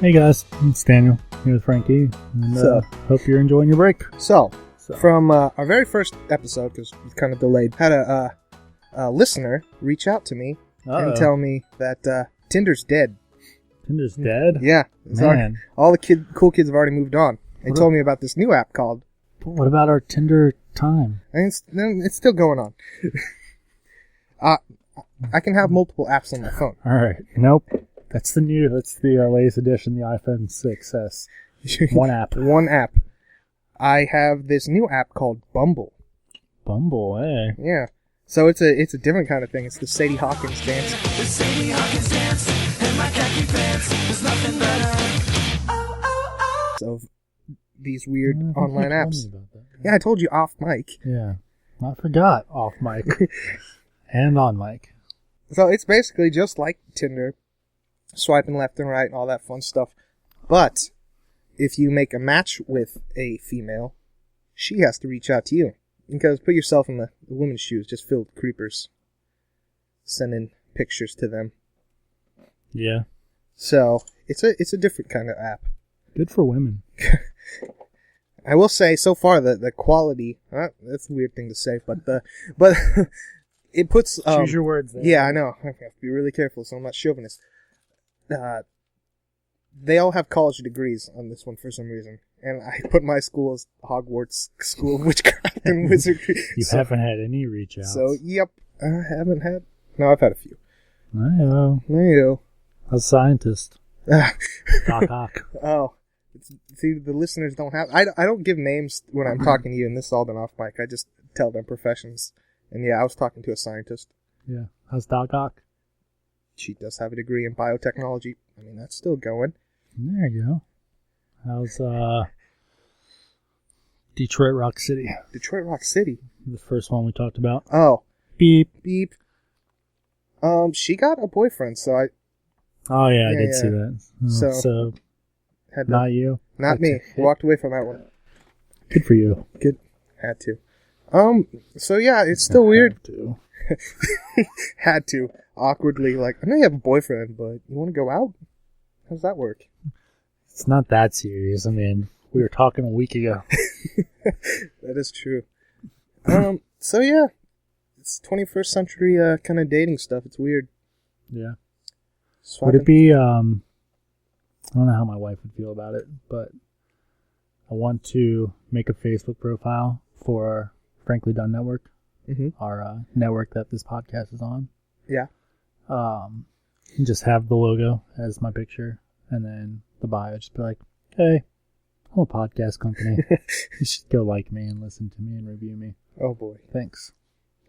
Hey guys, it's Daniel here with Frankie, and hope you're enjoying your break. So. From our very first episode, because it's kind of delayed, had a listener reach out to me and tell me that Tinder's dead. Tinder's dead? Yeah. Man. All the cool kids have already moved on. They told me about this new app called... What about our Tinder time? And it's still going on. I can have multiple apps on my phone. All right. Nope. That's the latest edition, the iPhone 6s. One app. One app. I have this new app called Bumble. Bumble, eh? Yeah. So it's a different kind of thing. It's the Sadie Hawkins dance. The Sadie Hawkins dance and my khaki pants. There's nothing better. Of these weird online apps. Yeah, I told you off mic. Yeah. I forgot off mic. And on mic. So it's basically just like Tinder, swiping left and right and all that fun stuff. But if you make a match with a female, she has to reach out to you. Because put yourself in the woman's shoes, just filled with creepers. Sending pictures to them. Yeah. So it's a different kind of app. Good for women. I will say, so far, the quality, that's a weird thing to say, but it puts... Choose your words there. Yeah, I know. I have to be really careful so I'm not chauvinist. They all have college degrees on this one for some reason. And I put my school as Hogwarts School of Witchcraft and Wizardry. You haven't had any reach outs. So, yep. I haven't had... No, I've had a few. I know. A scientist. Doc. Oh. See, the listeners don't have... I don't give names when I'm talking to you, and this has all been off mic. I just tell them professions. And yeah, I was talking to a scientist. Yeah. How's Doc? She does have a degree in biotechnology. I mean, that's still going. There you go. How's Detroit Rock City? Detroit Rock City? The first one we talked about. Oh. Beep. She got a boyfriend, so I... Oh, yeah, I did see that. So not you? Not me. Walked away from that one. Good for you. Good. Had to. So yeah, it's still weird. Had to. Awkwardly, like, I know you have a boyfriend, but you want to go out? How does that work? It's not that serious. I mean, we were talking a week ago. That is true. So yeah, it's 21st century kind of dating stuff. It's weird. Yeah. Swapping. Would it be, I don't know how my wife would feel about it, but I want to make a Facebook profile for FranklyDoneNetwork, our network that this podcast is on. Yeah. And just have the logo as my picture, and then the bio just be like, hey, I'm a podcast company. You should go like me and listen to me and review me. Oh boy. Thanks.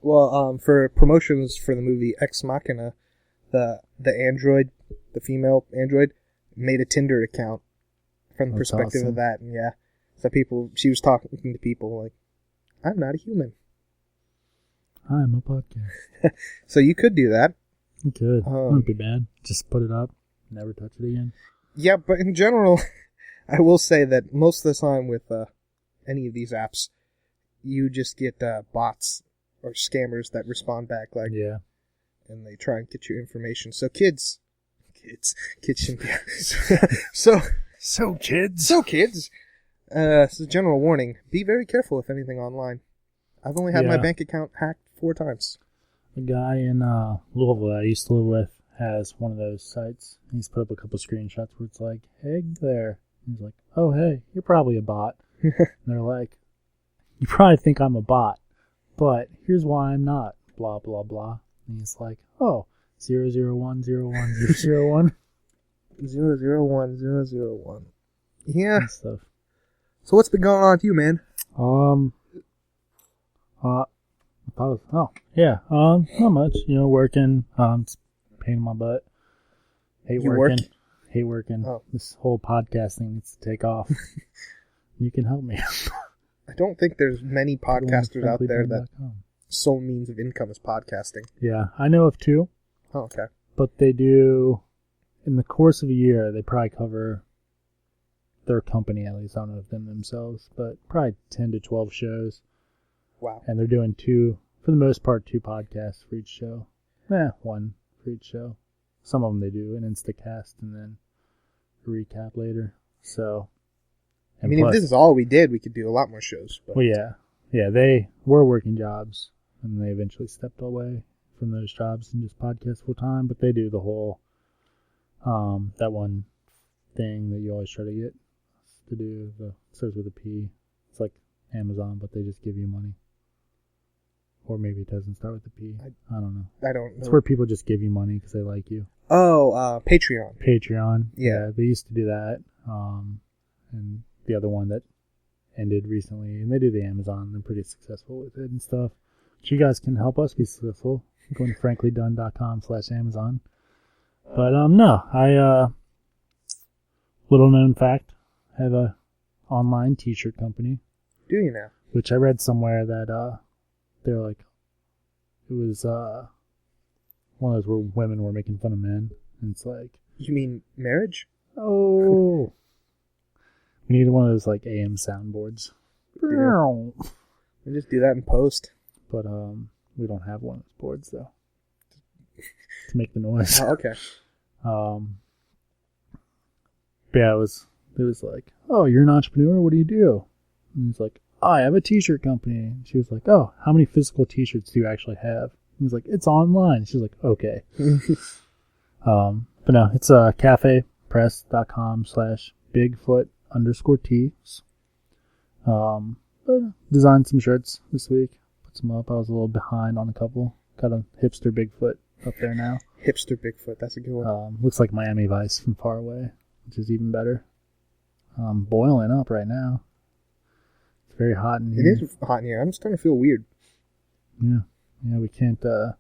Well, for promotions for the movie Ex Machina, the android, the female android, made a Tinder account from the perspective of that. And yeah. So she was talking to people like, I'm not a human. I'm a podcast. So you could do that. You could. Wouldn't be bad. Just put it up. Never touch it again. Yeah, but in general, I will say that most of the time with any of these apps, you just get bots or scammers that respond back, like, yeah, and they try and get your information. So kids shouldn't be. So kids. It's a general warning. Be very careful with anything online. I've only had my bank account hacked 4 times. A guy in Louisville that I used to live with has one of those sites. He's put up a couple screenshots where it's like, hey there. And he's like, oh, hey, you're probably a bot. And they're like, you probably think I'm a bot, but here's why I'm not. Blah, blah, blah. And he's like, oh, 0010101. 00101. Yeah. And stuff. So what's been going on with you, man? Not much. Working. It's a pain in my butt. Hate working. Oh. This whole podcast thing needs to take off. You can help me. I don't think there's many podcasters out there that sole means of income is podcasting. Yeah, I know of 2. Oh, okay. But they do, in the course of a year, they probably cover their company, at least. I don't know if them themselves, but probably 10 to 12 shows. Wow. And they're doing 2, for the most part, 2 podcasts for each show. 1 for each show. Some of them they do an Instacast and then recap later. So, I mean, if this is all we did, we could do a lot more shows. But. Well, yeah, they were working jobs, and they eventually stepped away from those jobs and just podcast full time. But they do the whole that one thing that you always try to get to do. The starts with a P. It's like Amazon, but they just give you money. Or maybe it doesn't start with a P. I don't know. I don't know. It's where people just give you money because they like you. Oh, Patreon. Patreon. Yeah. They used to do that. And the other one that ended recently, and they do the Amazon. They're pretty successful with it and stuff. But you guys can help us be successful. Go to FranklyDone.com/Amazon. But no, little known fact, I have a online T-shirt company. Do you now? Which I read somewhere that they're like, it was one of those where women were making fun of men, and it's like, you mean marriage? Oh, we needed one of those like AM soundboards. We just do that in post. But we don't have one of those boards though to make the noise. Oh, okay. But yeah, it was like, oh, you're an entrepreneur. What do you do? And he's like, I have a T-shirt company. And she was like, oh, how many physical T-shirts do you actually have? And he's like, it's online. She's like, okay. But no, it's cafepress.com/Bigfoot_tees. But designed some shirts this week. Put some up. I was a little behind on a couple. Got a hipster Bigfoot up there now. Hipster Bigfoot, that's a good one. Looks like Miami Vice from far away, which is even better. Boiling up right now. It's very hot in here. It is hot in here. I'm starting to feel weird. Yeah, we can't due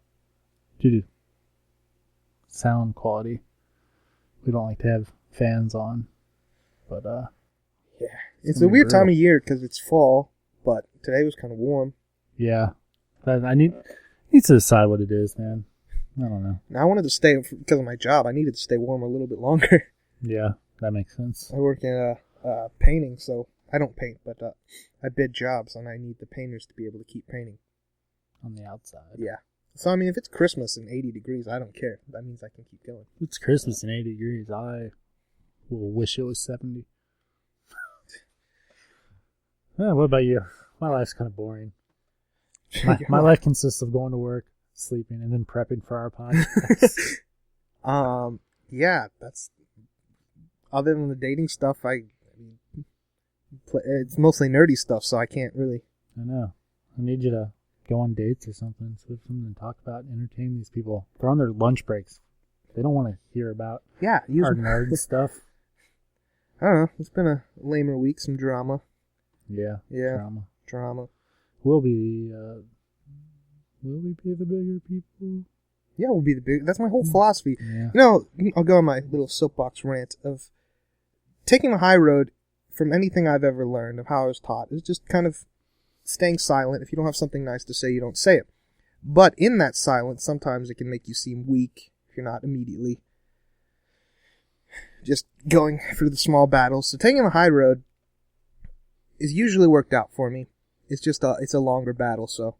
to sound quality. We don't like to have fans on, but yeah, it's a weird time of year because it's fall, but today was kind of warm. Yeah, I need to decide what it is, man. I don't know. Now I wanted to stay because of my job. I needed to stay warm a little bit longer. Yeah, that makes sense. I work in painting, so I don't paint, but I bid jobs, and I need the painters to be able to keep painting on the outside. Yeah. So I mean, if it's Christmas and 80 degrees, I don't care. That means I can keep going. If it's Christmas and 80 degrees, I will wish it was 70. Yeah, what about you? My life's kind of boring. My life consists of going to work, sleeping, and then prepping for our podcast. Yeah, that's other than the dating stuff. It's mostly nerdy stuff, so I can't really. I know. I need you to go on dates or something, so we have something to talk about, entertain these people. They're on their lunch breaks. They don't want to hear about our nerd stuff. I don't know. It's been a lamer week. Some drama. Yeah. Drama. We'll be the bigger people? Yeah, we'll be the big. That's my whole philosophy. Yeah. You know, I'll go on my little soapbox rant of taking the high road from anything I've ever learned of how I was taught is just kind of staying silent. If you don't have something nice to say, you don't say it. But in that silence, sometimes it can make you seem weak if you're not immediately just going through the small battles. So taking the high road is usually worked out for me. It's just it's a longer battle, so.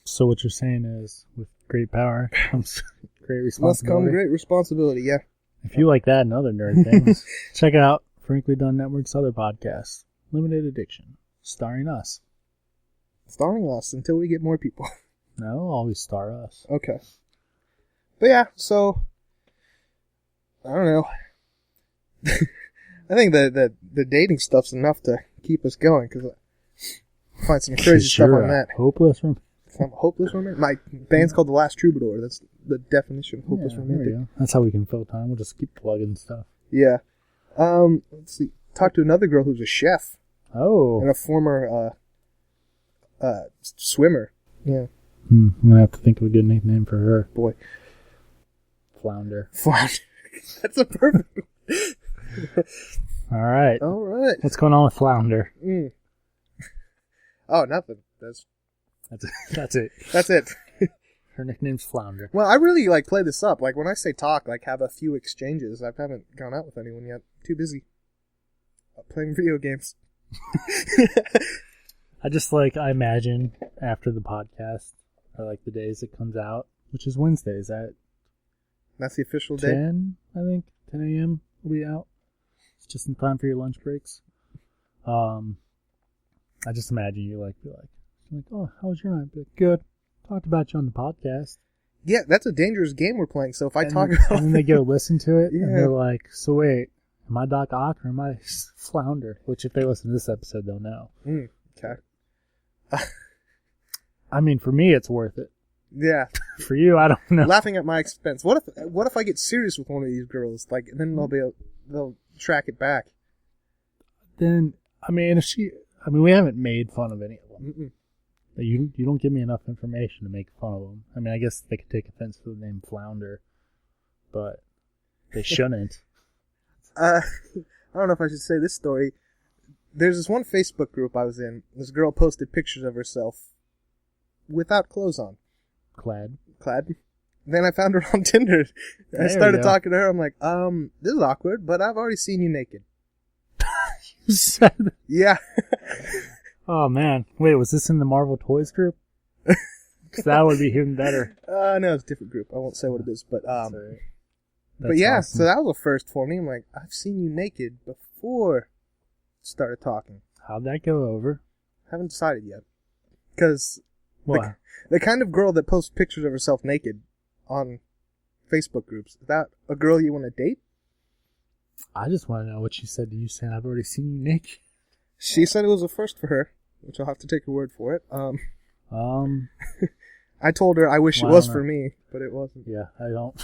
So what you're saying is, with great power comes great responsibility. Must come great responsibility, yeah. If you like that and other nerd things, check out Frankly Done Network's other podcast, Limited Addiction, starring us. Starring us until we get more people. No, always star us. Okay. But yeah, so I don't know. I think the dating stuff's enough to keep us going because I find some crazy stuff on that. Hopeless romantic. I'm hopeless romantic. My band's called The Last Troubadour. That's the definition of hopeless romantic. That's how we can fill time. We'll just keep plugging stuff. Yeah. Let's see. Talked to another girl who's a chef. Oh. And a former swimmer. Yeah. I'm gonna have to think of a good nickname for her. Boy. Flounder. That's a perfect one. All right. What's going on with Flounder? Oh, nothing. That's it. That's it. Her nickname's Flounder. Well, I really play this up. When I say talk, have a few exchanges. I haven't gone out with anyone yet. Too busy playing video games. I imagine after the podcast, or the days it comes out, which is Wednesdays at that's the official day. 10 a.m. will be out. It's just in time for your lunch breaks. I just imagine you be like, oh, how was your night? Be like, good. Talked about you on the podcast. Yeah, that's a dangerous game we're playing. So if I talk And then they go listen to it, Yeah. and they're like, so wait, am I Doc Ock or am I Flounder? Which, if they listen to this episode, they'll know. Okay. I mean, for me, it's worth it. Yeah. For you, I don't know. Laughing at my expense. What if I get serious with one of these girls? Like, then they'll track it back. Then, I mean, we haven't made fun of any of them. Mm-mm. You don't give me enough information to make fun of them. I mean, I guess they could take offense to the name Flounder, but they shouldn't. I don't know if I should say this story. There's this one Facebook group I was in. This girl posted pictures of herself without clothes on. Clad. Then I found her on Tinder. There I started we go. talking to her. I'm like, this is awkward, but I've already seen you naked. You said. Yeah. Oh man, wait, was this in the Marvel Toys group? 'Cause that would be even better. No, it's a different group. I won't say what it is, but Sorry. but That's yeah, awesome. so that was a first for me. I'm like, I've seen you naked before. Started talking. How'd that go over? Haven't decided yet. Because What? the kind of girl that posts pictures of herself naked on Facebook groups, is that a girl you want to date? I just want to know what she said to you, saying I've already seen you naked. She said it was a first for her, which I'll have to take her word for it. I told her I wish Well, it was I don't for know. me, but it wasn't. Yeah, I don't.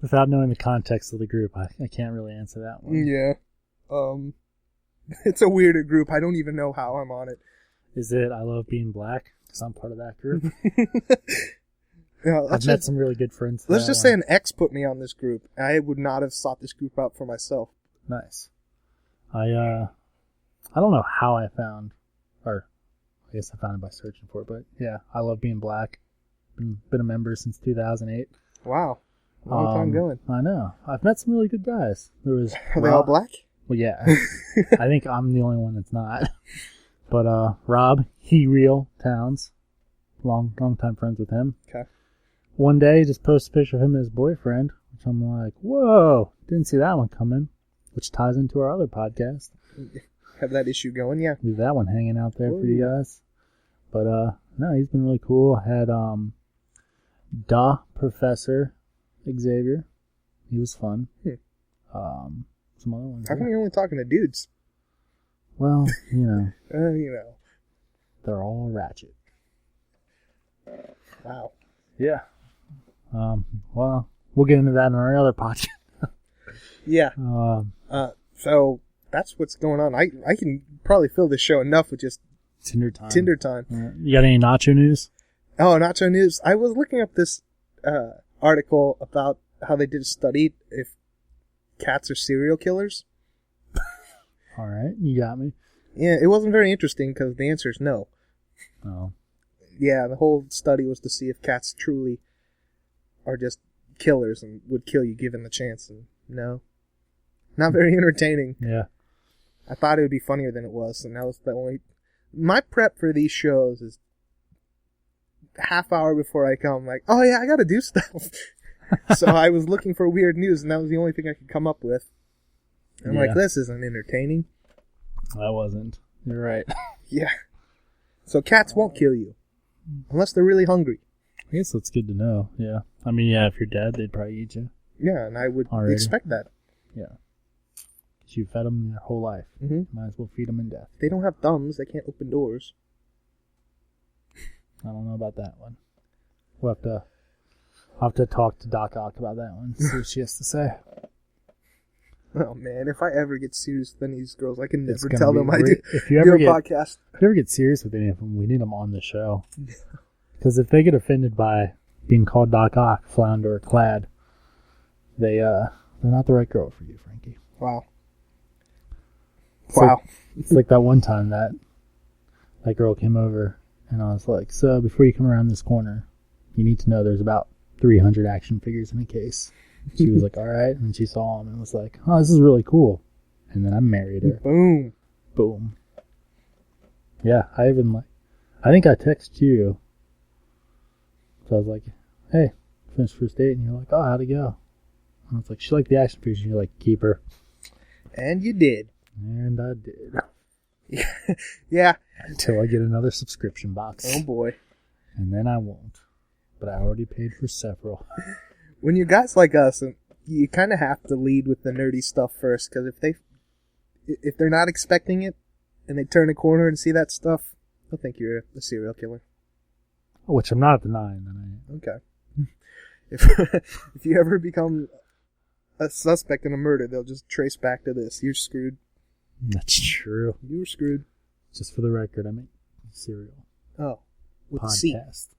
Without knowing the context of the group, I can't really answer that one. Yeah. It's a weirder group. I don't even know how I'm on it. Is it I Love Being Black? Because I'm part of that group. Yeah, I've met some really good friends. let's just say an ex put me on this group. I would not have sought this group out for myself. Nice. I don't know how I found, or I guess I found it by searching for it, but yeah, I Love Being Black. Been a member since 2008. Wow. Long time going. I know. I've met some really good guys. There was Are they all black? Well, yeah. I think I'm the only one that's not. But Rob, Real Towns, long time friends with him. Okay. One day, he just posted a picture of him and his boyfriend, which I'm like, whoa, didn't see that one coming. Which ties into our other podcast. Have that issue going, yeah. Leave that one hanging out there for Ooh. you guys. But no, he's been really cool. I had Professor Xavier. He was fun. Some other ones. How come you're only talking to dudes? Well, you know, they're all ratchet. Wow. Yeah. Well, we'll get into that in our other podcast. Yeah. So that's what's going on. I can probably fill this show enough with just Tinder time. You got any Nacho news? Oh, Nacho News. I was looking up this article about how they did a study if cats are serial killers. All right, you got me. Yeah, it wasn't very interesting because the answer is no. Oh. Yeah, the whole study was to see if cats truly are just killers and would kill you given the chance. And no. Not very entertaining. Yeah. I thought it would be funnier than it was, and that was the only... My prep for these shows is half hour before I come, like, oh yeah, I gotta do stuff. So I was looking for weird news, and that was the only thing I could come up with. I'm like, this isn't entertaining. That wasn't. You're right. Yeah. So cats won't kill you. Unless they're really hungry. I guess that's good to know. Yeah. I mean, yeah, if you're dead, they'd probably eat you. Yeah, and I would Already. expect that. Yeah. Because you fed them their whole life. Mm-hmm. Might as well feed them in death. They don't have thumbs. They can't open doors. I don't know about that one. I'll have to talk to Doc Ock about that one. See what she has to say. Oh man, if I ever get serious with any of these girls, I can It's never gonna tell be them I great. do, If you do ever a get podcast. If you ever get serious with any of them, we need them on the show. Because if they get offended by being called Doc Ock, Flounder, or Clad, they're not the right girl for you, Frankie. Wow. It's Wow. Like, it's like that one time that girl came over, and I was like, so before you come around this corner, you need to know there's about 300 action figures in a case. She was like, all right. And she saw them and was like, oh, this is really cool. And then I married her. Boom. Boom. Yeah, I think I texted you. So I was like, hey, finished first date. And you're like, oh, how'd it go? I was like, she liked the action figures. You're like, keep her. And you did. And I did. Yeah. Until I get another subscription box. Oh, boy. And then I won't. But I already paid for several. When you're guys like us, you kind of have to lead with the nerdy stuff first, because if they're not expecting it, and they turn a corner and see that stuff, they'll think you're a serial killer. Which I'm not denying that I am. Okay. If you ever become a suspect in a murder, they'll just trace back to this. You're screwed. That's true. You were screwed. Just for the record, I make cereal. Oh. With a C. Podcast.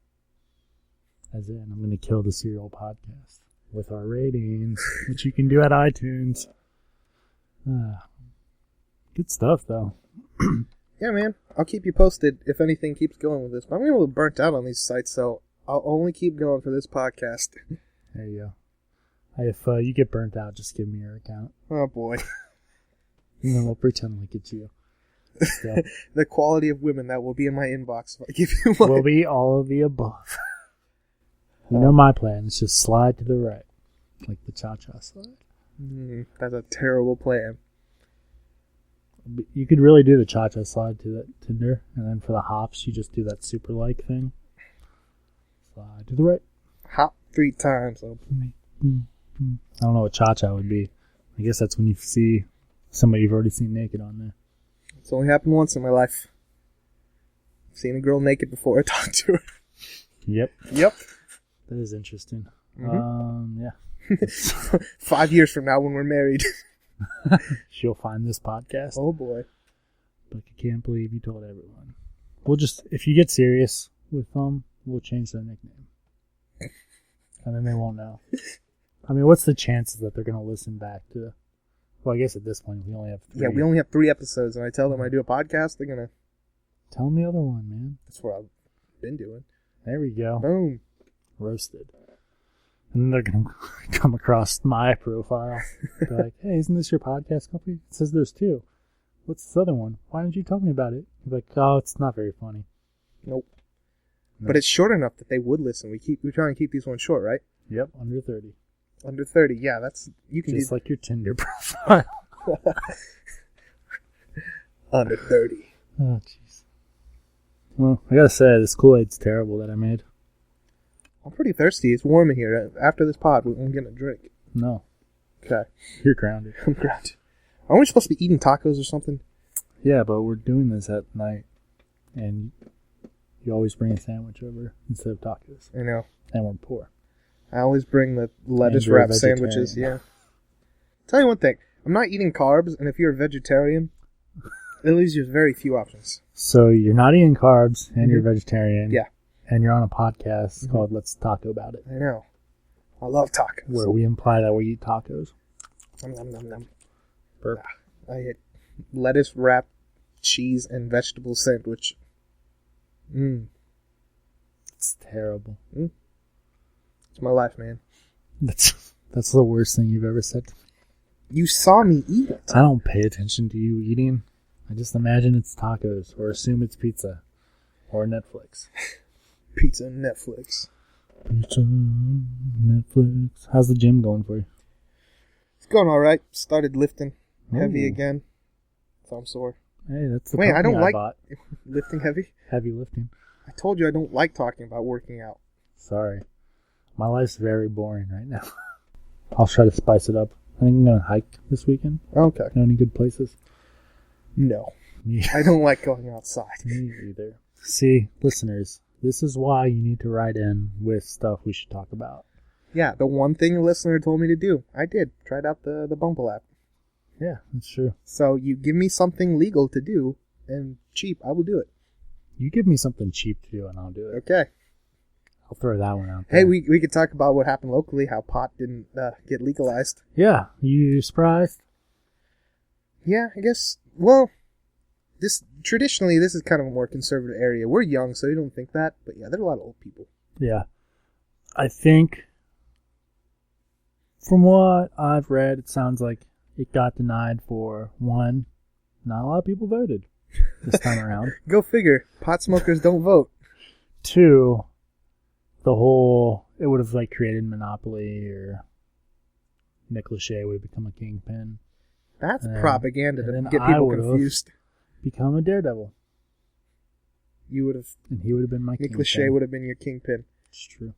As in, I'm going to kill the serial podcast with our ratings, which you can do at iTunes. Good stuff, though. Yeah, man. I'll keep you posted if anything keeps going with this. But I'm getting a little burnt out on these sites, so I'll only keep going for this podcast. There you go. If you get burnt out, just give me your account. Oh, boy. And then we'll pretend like it's you. So, The quality of women that will be in my inbox if I give you one. will be all of the above. You know my plan. It's just slide to the right. Like the cha-cha slide. That's a terrible plan. You could really do the cha-cha slide to that Tinder. And then for the hops, you just do that super like thing. Slide to the right. Hop 3 times. I don't know what cha-cha would be. I guess that's when you see somebody you've already seen naked on there. It's only happened once in my life. I've seen a girl naked before I talked to her. Yep. Yep. That is interesting. Yeah. 5 years from now when we're married. She'll find this podcast. Oh, boy. Like, I can't believe you told everyone. We'll just, if you get serious with them, we'll change their nickname. And then they won't know. I mean, what's the chances that they're going to listen back to? Well, I guess at this point, we only have 3. Yeah, we only have 3 episodes, and I tell them I do a podcast, they're going to... Tell them the other one, man. That's what I've been doing. There we go. Boom. Roasted. And then they're going to come across my profile. Be like, hey, isn't this your podcast company? It says there's 2. What's this other one? Why didn't you tell me about it? You're like, oh, it's not very funny. Nope. But it's short enough that they would listen. We try and keep these ones short, right? Yep, under 30. Under 30, yeah, that's... You can Just like your Tinder profile. Under 30. Oh, jeez. Well, I gotta say, this Kool-Aid's terrible that I made. I'm pretty thirsty. It's warm in here. After this pod, I'm getting a drink. No. Okay. You're grounded. I'm grounded. Aren't we supposed to be eating tacos or something? Yeah, but we're doing this at night. And you always bring a sandwich over instead of tacos. I know. And we're poor. I always bring the lettuce And you're a wrap sandwiches, yeah. Tell you one thing. I'm not eating carbs, and if you're a vegetarian, it leaves you with very few options. So you're not eating carbs, and you're vegetarian. Yeah. And you're on a podcast called Let's Taco Bout It. I know. I love tacos. Where we imply that we eat tacos. Nom, nom, nom, nom. Burp. I had lettuce wrap, cheese, and vegetable sandwich. It's terrible. It's my life, man. That's the worst thing you've ever said to me. You saw me eat it. I don't pay attention to you eating. I just imagine it's tacos, or assume it's pizza, or Netflix. Pizza and Netflix. Pizza, Netflix. How's the gym going for you? It's going all right. Started lifting heavy Ooh. again. So I'm sore. Hey, that's the Wait, I company don't like bought. lifting heavy. Heavy lifting. I told you I don't like talking about working out. Sorry. My life's very boring right now. I'll try to spice it up. I think I'm going to hike this weekend. Okay. Know any good places? No. Me, I don't like going outside. me either. See, listeners, this is why you need to write in with stuff we should talk about. Yeah, the one thing a listener told me to do, I did. Tried out the Bumble app. Yeah, that's true. So you give me something legal to do and cheap, I will do it. You give me something cheap to do and I'll do it. Okay. I'll throw that one out there. Hey, we could talk about what happened locally, how pot didn't get legalized. Yeah, you surprised? Yeah, I guess. Well, traditionally this is kind of a more conservative area. We're young, so you don't think that, but yeah, there are a lot of old people. Yeah. I think from what I've read, it sounds like it got denied for, one, not a lot of people voted this time around. Go figure. Pot smokers don't vote. Two, it would have like created monopoly or Nick Lachey would have become a kingpin. That's propaganda to and get I people would've confused. Become a daredevil. You would have. And he would have been my Nick kingpin. Lachey would have been your kingpin. It's true.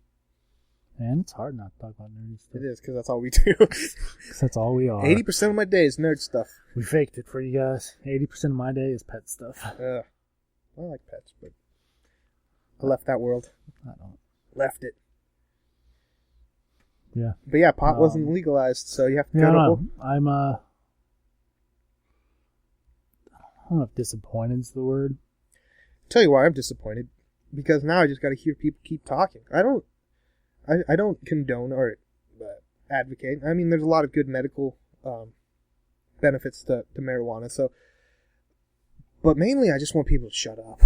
And it's hard not to talk about nerdy stuff. It is, because that's all we do. 'Cause that's all we are. 80% of my day is nerd stuff. We faked it for you guys. 80% of my day is pet stuff. I like pets, but I left that world. I don't. Left it. Yeah. But yeah, pot wasn't legalized, so you have to Yeah, go to... I'm I don't know if disappointed is the word. Tell you why I'm disappointed. Because now I just got to hear people keep talking. I don't condone or advocate. I mean, there's a lot of good medical benefits to marijuana. So, but mainly, I just want people to shut up.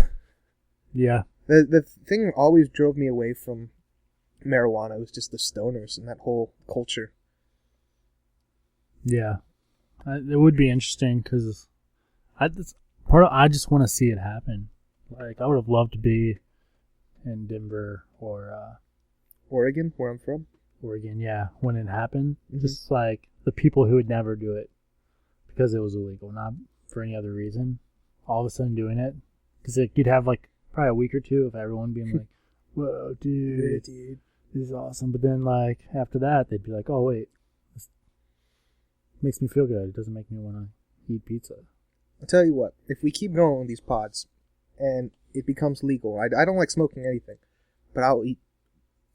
Yeah. The thing that always drove me away from marijuana was just the stoners and that whole culture. Yeah. It would be interesting because I just want to see it happen. Like, I would have loved to be in Denver or Oregon, where I'm from. Oregon, yeah, when it happened. Mm-hmm. Just like the people who would never do it because it was illegal, not for any other reason. All of a sudden doing it. Because you'd have like probably a week or two of everyone being like, whoa, dude, this is awesome. But then like after that, they'd be like, oh, wait, this makes me feel good. It doesn't make me want to eat pizza. I'll tell you what, if we keep going with these pods and it becomes legal, I don't like smoking anything, but I'll eat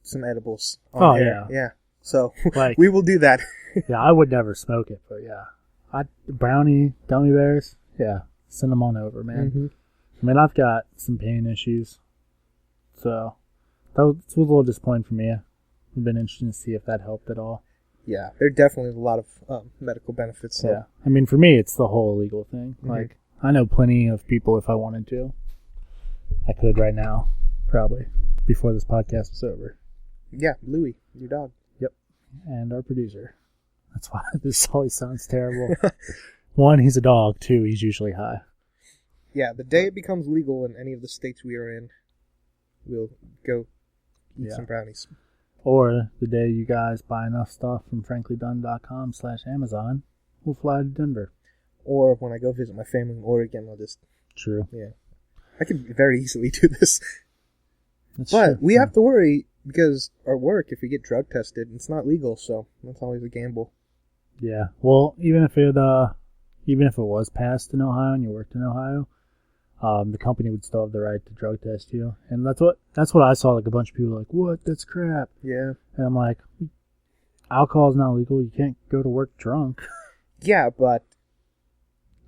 some edibles on air. Yeah. So like, we will do that. Yeah, I would never smoke it, but yeah. Brownie, gummy bears, yeah, send them on over, man. Mm-hmm. I mean, I've got some pain issues, so that was a little disappointing for me. It'd been interesting to see if that helped at all. Yeah, there are definitely a lot of medical benefits. So. Yeah, I mean, for me, it's the whole illegal thing. Mm-hmm. Like, I know plenty of people, if I wanted to, I could right now, probably, before this podcast was over. Yeah, Louie, your dog. Yep, and our producer. That's why this always sounds terrible. One, he's a dog. Two, he's usually high. Yeah, the day it becomes legal in any of the states we are in, we'll go eat some brownies. Or the day you guys buy enough stuff from FranklyDone.com/Amazon, we'll fly to Denver. Or when I go visit my family in Oregon, I'll just... True. Yeah. I could very easily do this. That's but true. we have to worry because our work, if we get drug tested, it's not legal, so that's always a gamble. Yeah. Well, even if it was passed in Ohio and you worked in Ohio, the company would still have the right to drug test you. And that's what I saw. Like a bunch of people like, what? That's crap. Yeah. And I'm like, alcohol is not legal. You can't go to work drunk. Yeah, but...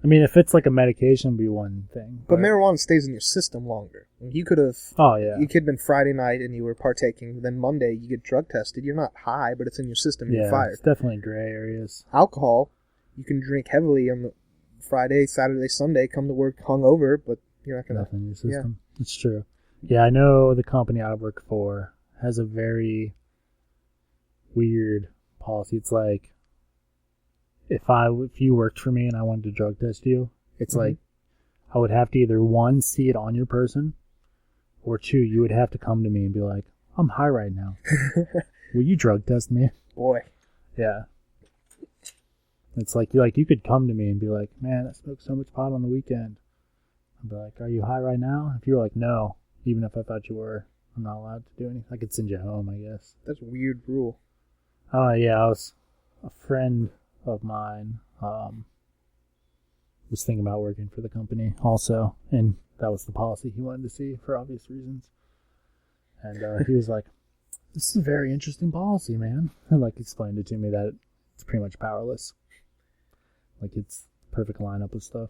I mean, if it's like a medication, it'd be one thing. But marijuana stays in your system longer. You could have... Oh, yeah. You could have been Friday night and you were partaking. Then Monday you get drug tested. You're not high, but it's in your system. Yeah, you're fired. it's definitely gray areas. Alcohol, you can drink heavily on the Friday, Saturday, Sunday, come to work hungover, but you're not going to... Nothing in your system. Yeah. It's true. Yeah, I know the company I work for has a very weird policy. It's like, if you worked for me and I wanted to drug test you, it's like I would have to either one, see it on your person, or two, you would have to come to me and be like, I'm high right now. Will you drug test me? Boy. Yeah. It's like you could come to me and be like, man, I smoked so much pot on the weekend. I'd be like, are you high right now? If you were like, no, even if I thought you were, I'm not allowed to do anything. I could send you home, I guess. That's a weird rule. Yeah, a friend of mine was thinking about working for the company also, and that was the policy he wanted to see for obvious reasons. And he was like, this is a very interesting policy, man. And like explained it to me that it's pretty much powerless. Like it's perfect lineup of stuff.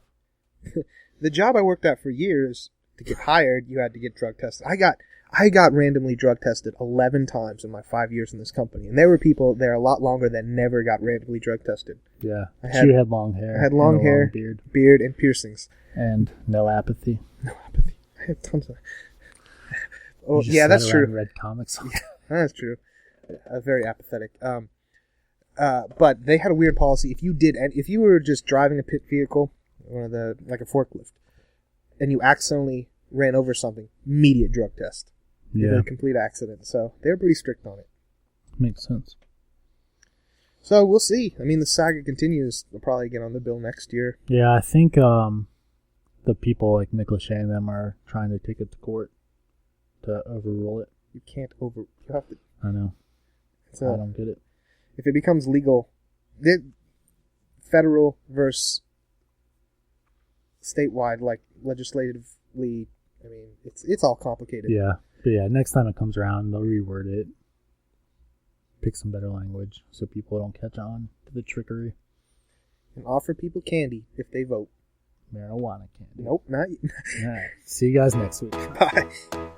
The job I worked at for years, to get hired, you had to get drug tested. I got randomly drug tested 11 times in my 5 years in this company. And there were people there a lot longer that never got randomly drug tested. Yeah. You had long hair. I had long hair, beard, and piercings. And no apathy. No apathy. I had tons of... Oh, yeah, that's true. Read comics. Yeah, that's true. Very apathetic. But they had a weird policy. If you were just driving a pit vehicle, like a forklift, and you accidentally ran over something, immediate drug test. Yeah. A complete accident. So they're pretty strict on it. Makes sense. So we'll see. I mean, the saga continues. They'll probably get on the bill next year. Yeah, I think the people like Nick Lachey and them are trying to take it to court to overrule it. You can't you have to. I know. So I don't get it. if it becomes legal, federal versus statewide, like legislatively, I mean, it's all complicated. Yeah. But yeah, next time it comes around, they'll reword it. Pick some better language so people don't catch on to the trickery. And offer people candy if they vote. Marijuana candy. Nope, not. All right. See you guys next week. Bye.